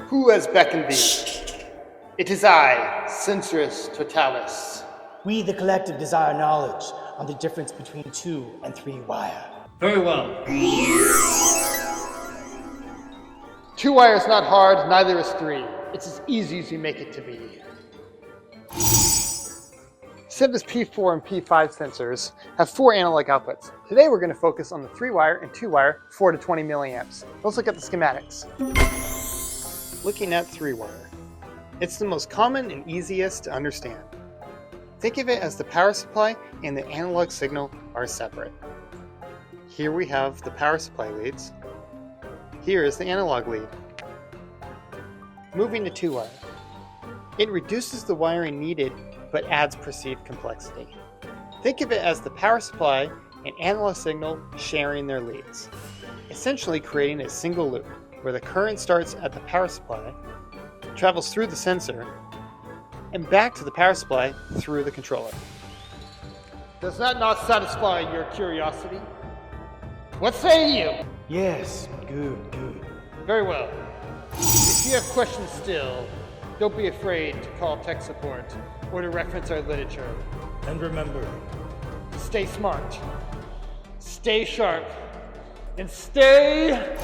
Who has beckoned thee? It is I, Sensoris Totalis. We, the collective, desire knowledge on the difference between 2 and 3 wire. Very well. 2 wire is not hard, neither is 3. It's as easy as you make it to be. Senva's P4 and P5 sensors have 4 analog outputs. Today we're going to focus on the 3 wire and 2 wire 4 to 20 milliamps. Let's look at the schematics. Looking at 3 wire. It's the most common and easiest to understand. Think of it as the power supply and the analog signal are separate. Here we have the power supply leads. Here is the analog lead. Moving to 2 wire. It reduces the wiring needed but adds perceived complexity. Think of it as the power supply and analog signal sharing their leads, essentially creating a single loop where the current starts at the power supply, travels through the sensor, and back to the power supply through the controller. Does that not satisfy your curiosity? What say you? Yes, good. Very well. If you have questions still, don't be afraid to call tech support or to reference our literature. And remember, Stay smart, stay sharp, and stay